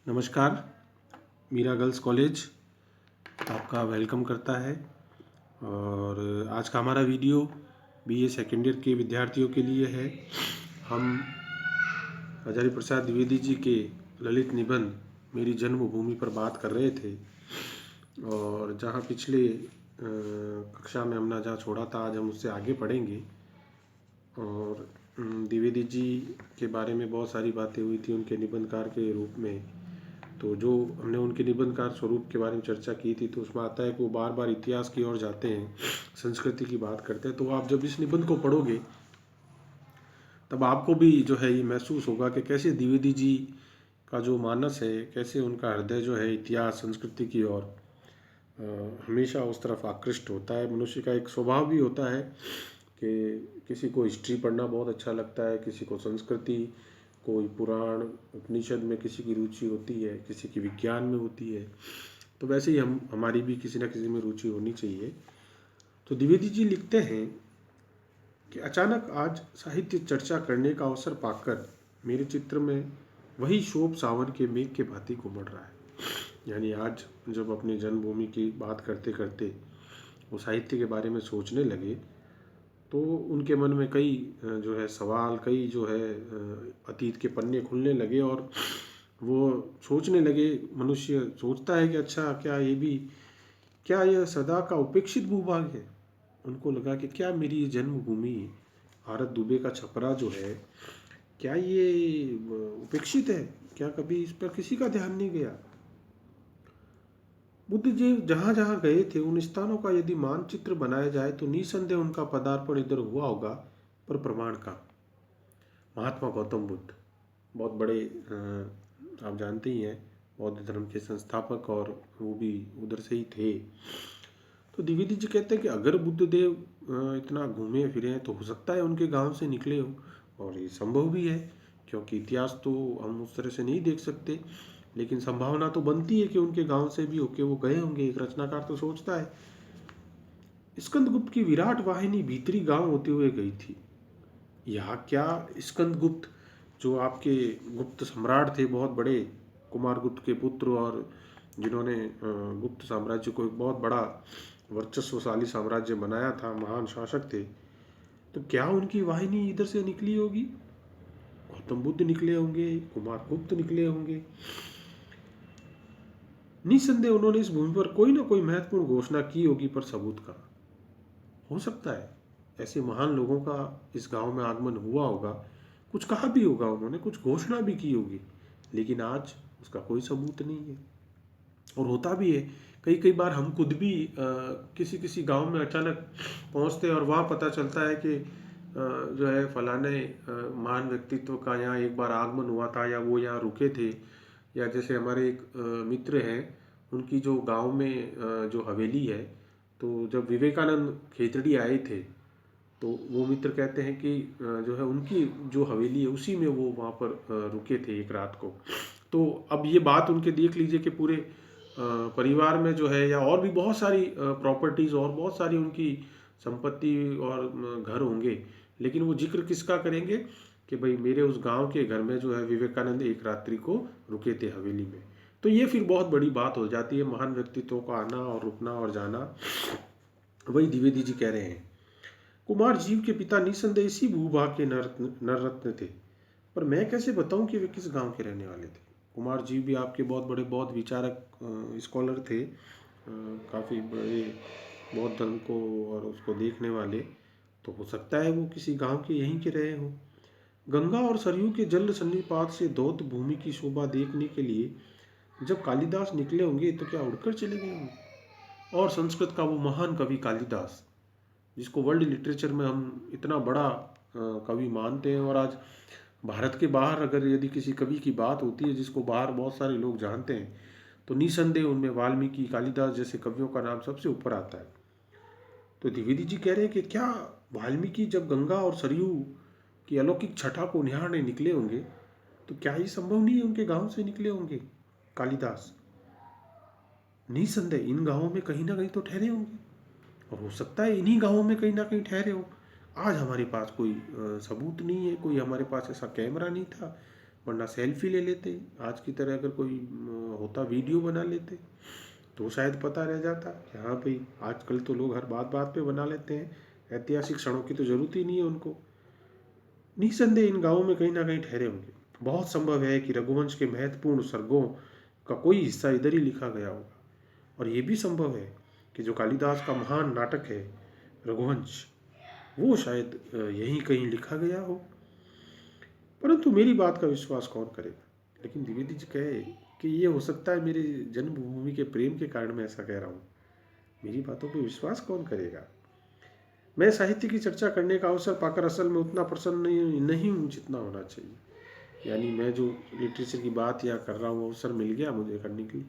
नमस्कार। Meera girls college आपका welcome करता है। और आज का हमारा वीडियो बीए सेकेंड ईयर के विद्यार्थियों के लिए है। हम हजारी प्रसाद द्विवेदी जी के ललित निबंध मेरी जन्मभूमि पर बात कर रहे थे। और जहाँ पिछले कक्षा में हमने जहाँ छोड़ा था, आज हम उससे आगे पढ़ेंगे। और द्विवेदी जी के बारे में बहुत सारी बातें हुई थी उनके निबंधकार के रूप में। तो जो हमने उनके निबंधकार स्वरूप के बारे में चर्चा की थी, तो उसमें आता है कि वो बार बार इतिहास की ओर जाते हैं, संस्कृति की बात करते हैं। तो आप जब इस निबंध को पढ़ोगे तब आपको भी जो है ये महसूस होगा कि कैसे द्विवेदी जी का जो मानस है, कैसे उनका हृदय जो है इतिहास संस्कृति की ओर हमेशा उस तरफ आकृष्ट होता है। मनुष्य का एक स्वभाव भी होता है कि किसी को हिस्ट्री पढ़ना बहुत अच्छा लगता है, किसी को संस्कृति, कोई पुराण उपनिषद में किसी की रुचि होती है, किसी की विज्ञान में होती है। तो वैसे ही हमारी भी किसी न किसी में रुचि होनी चाहिए। तो द्विवेदी जी लिखते हैं कि अचानक आज साहित्य चर्चा करने का अवसर पाकर मेरे चित्र में वही शोभ सावन के मेघ के भांति घुमड़ रहा है। यानी आज जब अपनी जन्मभूमि की बात करते करते वो साहित्य के बारे में सोचने लगे, तो उनके मन में कई जो है सवाल, कई जो है अतीत के पन्ने खुलने लगे। और वो सोचने लगे, मनुष्य सोचता है कि अच्छा, क्या यह सदा का उपेक्षित भूभाग है। उनको लगा कि क्या मेरी ये जन्मभूमि भारत दुबे का छपरा जो है, क्या ये उपेक्षित है? क्या कभी इस पर किसी का ध्यान नहीं गया? बुद्ध जी जहाँ जहाँ गए थे उन स्थानों का यदि मानचित्र बनाया जाए तो निसंदेह उनका पदार्पण इधर हुआ होगा। पर प्रमाण का? महात्मा गौतम बुद्ध बहुत बड़े आप जानते ही हैं, बौद्ध धर्म के संस्थापक, और वो भी उधर से ही थे। तो द्विवेदी जी कहते हैं कि अगर बुद्ध देव इतना घूमे फिरे हैं तो हो सकता है उनके गांव से निकले हो। और ये संभव भी है, क्योंकि इतिहास तो हम उस तरह से नहीं देख सकते, लेकिन संभावना तो बनती है कि उनके गांव से भी होके वो गए होंगे। एक रचनाकार तो सोचता है। स्कंदगुप्त की विराट वाहिनी भीतरी गांव होते हुए गई थी। यहाँ क्या स्कंदगुप्त, जो आपके गुप्त सम्राट थे, बहुत बड़े, कुमारगुप्त के पुत्र, और जिन्होंने गुप्त साम्राज्य को एक बहुत बड़ा वर्चस्वशाली साम्राज्य बनाया था, महान शासक थे, तो क्या उनकी वाहिनी इधर से निकली होगी? गौतम बुद्ध निकले होंगे, कुमारगुप्त निकले होंगे। निसंदेह उन्होंने इस भूमि पर कोई ना कोई महत्वपूर्ण घोषणा की होगी, पर सबूत का हो सकता है ऐसे महान लोगों का इस गांव में आगमन हुआ होगा, कुछ कहा भी होगा उन्होंने, कुछ घोषणा भी की होगी, लेकिन आज उसका कोई सबूत नहीं है। और होता भी है, कई कई बार हम खुद भी किसी किसी गांव में अचानक पहुंचते हैं और वहाँ पता चलता है कि जो है फलाने महान व्यक्तित्व का यहाँ एक बार आगमन हुआ था, या वो यहाँ रुके थे। या जैसे हमारे एक मित्र हैं, उनकी जो गांव में जो हवेली है, तो जब विवेकानंद खेतड़ी आए थे, तो वो मित्र कहते हैं कि जो है उनकी जो हवेली है उसी में वो वहाँ पर रुके थे एक रात को। तो अब ये बात उनके देख लीजिए कि पूरे परिवार में जो है, या और भी बहुत सारी प्रॉपर्टीज़ और बहुत सारी उनकी संपत्ति और घर होंगे, लेकिन वो जिक्र किसका करेंगे कि भाई मेरे उस गांव के घर में जो है विवेकानंद एक रात्रि को रुके थे हवेली में। तो ये फिर बहुत बड़ी बात हो जाती है, महान व्यक्तित्वों का आना और रुकना और जाना। वही द्विवेदी जी कह रहे हैं, कुमार जीव के पिता निसंदेह इसी भूभाग के नर रत्न थे, पर मैं कैसे बताऊं कि वे किस गांव के रहने वाले थे। कुमार जीव भी आपके बहुत बड़े बौद्ध विचारक स्कॉलर थे, काफ़ी बड़े बौद्ध धर्म को और उसको देखने वाले। तो हो सकता है वो किसी गांव के यहीं के रहे हों। गंगा और सरयू के जल सन्निपात से धौत भूमि की शोभा देखने के लिए जब कालिदास निकले होंगे तो क्या उड़कर चले गए होंगे? और संस्कृत का वो महान कवि कालिदास, जिसको वर्ल्ड लिटरेचर में हम इतना बड़ा कवि मानते हैं, और आज भारत के बाहर अगर यदि किसी कवि की बात होती है जिसको बाहर बहुत सारे लोग जानते हैं, तो निसंदेह उनमें वाल्मीकि, कालिदास जैसे कवियों का नाम सबसे ऊपर आता है। तो द्विवेदी जी कह रहे हैं कि क्या वाल्मीकि जब गंगा और सरयू की अलौकिक छटा को निहारने निकले होंगे, तो क्या ये संभव नहीं है उनके गांव से निकले होंगे कालिदास? निसंदेह इन गांवों में कहीं ना कहीं तो ठहरे होंगे, और हो सकता है इन्हीं गांवों में कहीं ना कहीं ठहरे हो। आज हमारे पास कोई सबूत नहीं है, कोई हमारे पास ऐसा कैमरा नहीं था वरना सेल्फी ले लेते, आज की तरह अगर कोई होता वीडियो बना लेते तो शायद पता रह जाता कि हाँ भाई, आजकल तो लोग हर बात बात पे बना लेते हैं, ऐतिहासिक क्षणों की तो जरूरत ही नहीं है उनको। निस्संदेह इन गांवों में कहीं ना कहीं ठहरे होंगे। बहुत संभव है कि रघुवंश के महत्वपूर्ण सर्गों का कोई हिस्सा इधर ही लिखा गया होगा। और ये भी संभव है कि जो कालिदास का महान नाटक है रघुवंश, वो शायद यहीं कहीं लिखा गया हो। परंतु मेरी बात का विश्वास कौन करेगा? लेकिन द्विवेदी जी कहे कि ये हो सकता है मेरी जन्मभूमि के प्रेम के कारण मैं ऐसा कह रहा हूँ, मेरी बातों पर विश्वास कौन करेगा? मैं साहित्य की चर्चा करने का अवसर पाकर असल में उतना प्रसन्न नहीं हूँ जितना होना चाहिए। यानी मैं जो लिटरेचर की बात या कर रहा हूँ, अवसर मिल गया मुझे करने के लिए,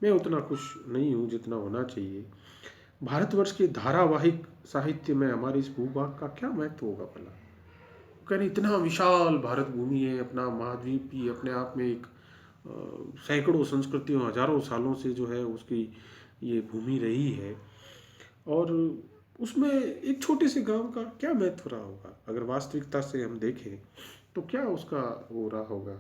मैं उतना खुश नहीं हूँ जितना होना चाहिए। भारतवर्ष के धारावाहिक साहित्य में हमारे इस भूभाग का क्या महत्व होगा भला? कह रहे इतना विशाल भारत भूमि है, अपना महाद्वीप ही अपने आप में एक सैकड़ों संस्कृतियों हजारों सालों से जो है उसकी ये भूमि रही है, और उसमें एक छोटे से गांव का क्या महत्व रहा होगा? अगर वास्तविकता से हम देखें तो क्या उसका वो रहा होगा?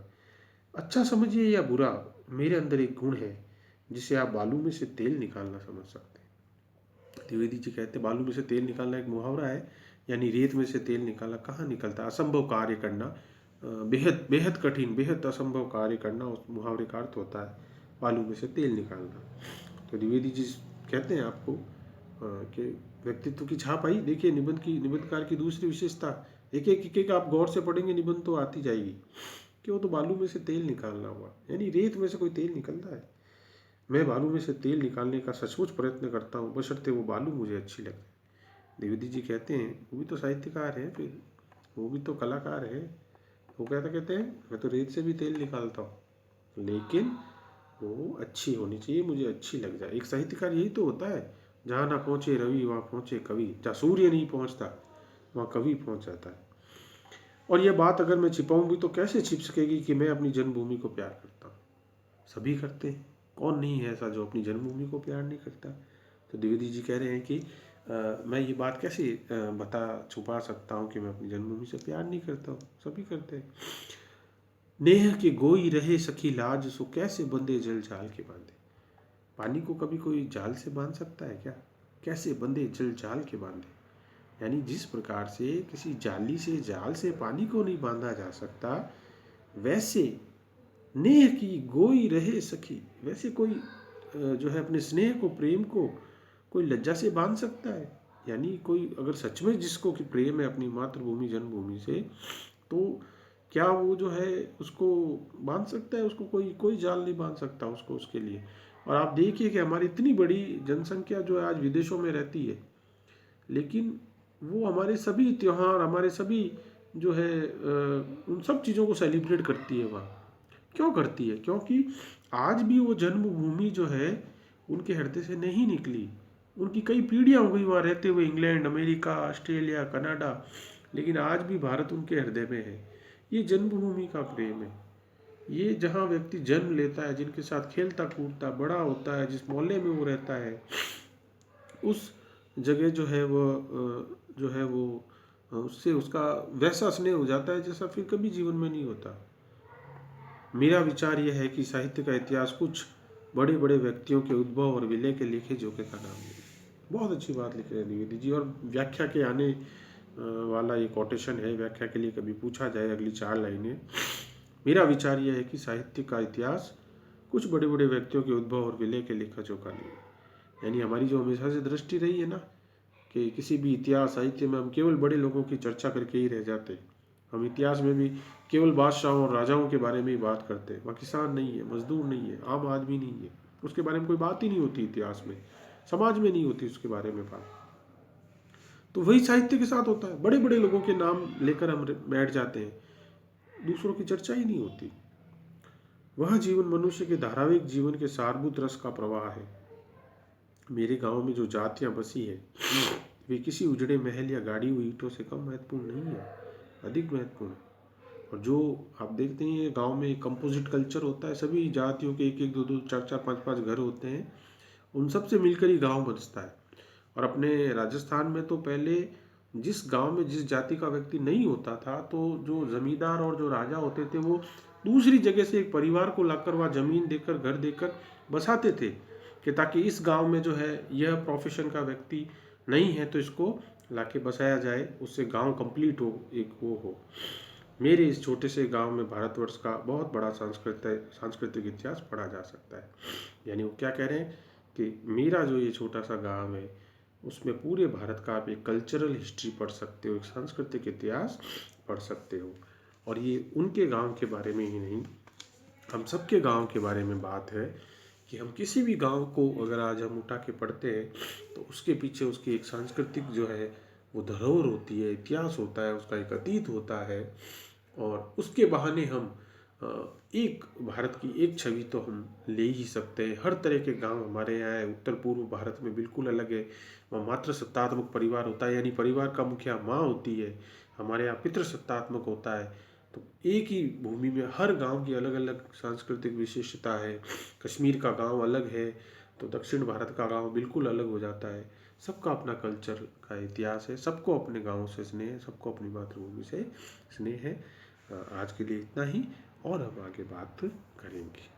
अच्छा समझिए या बुरा, मेरे अंदर एक गुण है जिसे आप बालू में से तेल निकालना समझ सकते हैं। द्विवेदी जी कहते बालू में से तेल निकालना एक मुहावरा है, यानी रेत में से तेल निकालना कहाँ निकलता है? असंभव कार्य करना, बेहद बेहद कठिन, बेहद असंभव कार्य करना, उस मुहावरे का अर्थ होता है बालू में से तेल निकालना। तो द्विवेदी जी कहते हैं आपको कि व्यक्तित्व की छाप आई। देखिए निबंधकार की दूसरी विशेषता, एक एक आप गौर से पढ़ेंगे निबंध तो आती जाएगी कि वो तो बालू में से तेल निकालना हुआ, यानी रेत में से कोई तेल निकलता है। मैं बालू में से तेल निकालने का सचमुच प्रयत्न करता हूँ, बशर्ते वो बालू मुझे अच्छी लगे। द्विवेदी जी कहते हैं वो भी तो साहित्यकार है, फिर वो भी तो कलाकार है। वो कहते हैं मैं तो रेत से भी तेल निकालता हूँ, लेकिन वो अच्छी होनी चाहिए, मुझे अच्छी लग जाए। एक साहित्यकार यही तो होता है, जहाँ ना पहुँचे रवि वहाँ पहुँचे कवि, जहाँ सूर्य नहीं पहुँचता वहाँ कवि पहुँच जाता है। और यह बात अगर मैं छिपाऊं भी तो कैसे छिप सकेगी कि मैं अपनी जन्मभूमि को प्यार करता हूँ। सभी करते हैं, कौन नहीं है ऐसा जो अपनी जन्मभूमि को प्यार नहीं करता? तो द्विवेदी जी कह रहे हैं कि मैं ये बात कैसे बता छुपा सकता हूँ कि मैं अपनी जन्मभूमि से प्यार नहीं करता हूँ, सभी करते हैं। नेह के गोई रहे सखी लाज, सो कैसे बंदे जल जाल के बांधे। पानी को कभी कोई जाल से बांध सकता है क्या? कैसे बंदे जल जाल के बांधे, यानी जिस प्रकार से किसी जाली से जाल से पानी को नहीं बांधा जा सकता, वैसे नेह की गोई रहे सखी, वैसे कोई जो है अपने स्नेह को, प्रेम को कोई लज्जा से बांध सकता है? यानी कोई अगर सच में जिसको कि प्रेम है अपनी मातृभूमि जन्मभूमि से, तो क्या वो जो है उसको बांध सकता है? उसको कोई कोई जाल नहीं बांध सकता उसको, उसके लिए। और आप देखिए कि हमारी इतनी बड़ी जनसंख्या जो है आज विदेशों में रहती है, लेकिन वो हमारे सभी त्योहार, हमारे सभी जो है उन सब चीज़ों को सेलिब्रेट करती है वहाँ। क्यों करती है? क्योंकि आज भी वो जन्मभूमि जो है उनके हृदय से नहीं निकली। उनकी कई पीढ़ियाँ हो गई वहाँ रहते हुए, इंग्लैंड, अमेरिका, ऑस्ट्रेलिया, कनाडा, लेकिन आज भी भारत उनके हृदय में है। ये जन्मभूमि का प्रेम है। ये जहाँ व्यक्ति जन्म लेता है, जिनके साथ खेलता कूदता बड़ा होता है, जिस मोहल्ले में वो रहता है, उस जगह जो है वो जो है वो उससे उसका वैसा स्नेह हो जाता है जैसा फिर कभी जीवन में नहीं होता। मेरा विचार यह है कि साहित्य का इतिहास कुछ बड़े बड़े व्यक्तियों के उद्भव और विलय के लिखे जोखे का नाम है। बहुत अच्छी बात लिख रहे हैं द्विवेदी जी, और व्याख्या के आने वाला ये कोटेशन है, व्याख्या के लिए कभी पूछा जाए अगली 4 लाइनें। मेरा विचार यह है कि साहित्य का इतिहास कुछ बड़े बड़े व्यक्तियों के उद्भव और विलय के लेखा जोखा नहीं है। यानी हमारी जो हमेशा से दृष्टि रही है ना, कि किसी भी इतिहास साहित्य में हम केवल बड़े लोगों की चर्चा करके ही रह जाते हैं। हम इतिहास में भी केवल बादशाहों और राजाओं के बारे में ही बात करते हैं, वहाँ किसान नहीं है, मजदूर नहीं है, आम आदमी नहीं है, उसके बारे में कोई बात ही नहीं होती इतिहास में, समाज में नहीं होती उसके बारे में बात। तो वही साहित्य के साथ होता है, बड़े बड़े लोगों के नाम लेकर हम बैठ जाते हैं, दूसरों की चर्चा ही नहीं होती। वह जीवन मनुष्य के धारावाहिक जीवन के सारभूत रस का प्रवाह है। मेरे गांव में जो जातियां बसी है वे किसी उजड़े महल या गाड़ी हुई ईंटों से कम महत्वपूर्ण नहीं है, अधिक महत्वपूर्ण है। और जो आप देखते हैं गांव में कंपोजिट कल्चर होता है, सभी जातियों के एक एक दो दो चार चार पांच पांच घर होते हैं, उन सब से मिलकर ही गांव बसता है। और अपने राजस्थान में तो पहले जिस गांव में जिस जाति का व्यक्ति नहीं होता था, तो जो जमींदार और जो राजा होते थे वो दूसरी जगह से एक परिवार को लाकर वहाँ ज़मीन देकर, घर देकर बसाते थे, कि ताकि इस गांव में जो है यह प्रोफेशन का व्यक्ति नहीं है तो इसको लाके बसाया जाए, उससे गांव कंप्लीट हो, एक वो हो। मेरे इस छोटे से गांव में भारतवर्ष का बहुत बड़ा सांस्कृतिक इतिहास पढ़ा जा सकता है। यानी वो क्या कह रहे हैं कि मेरा जो ये छोटा सा गांव है उसमें पूरे भारत का आप एक कल्चरल हिस्ट्री पढ़ सकते हो, एक सांस्कृतिक इतिहास पढ़ सकते हो। और ये उनके गांव के बारे में ही नहीं, हम सबके गांव के बारे में बात है कि हम किसी भी गांव को अगर आज हम उठा के पढ़ते हैं तो उसके पीछे उसकी एक सांस्कृतिक जो है वो धरोहर होती है, इतिहास होता है, उसका एक अतीत होता है। और उसके बहाने हम एक भारत की एक छवि तो हम ले ही सकते हैं। हर तरह के गांव हमारे यहाँ है। उत्तर पूर्व भारत में बिल्कुल अलग है, वहाँ मातृ सत्तात्मक परिवार होता है, यानी परिवार का मुखिया माँ होती है। हमारे यहाँ पितृ सत्तात्मक होता है। तो एक ही भूमि में हर गांव की अलग अलग सांस्कृतिक विशेषता है। कश्मीर का गांव अलग है तो दक्षिण भारत का गांव बिल्कुल अलग हो जाता है। सबका अपना कल्चर का इतिहास है, सबको अपने गाँव से स्नेह है, सबको अपनी मातृभूमि से स्नेह है। आज के लिए इतना ही, और हम आगे बात करेंगे।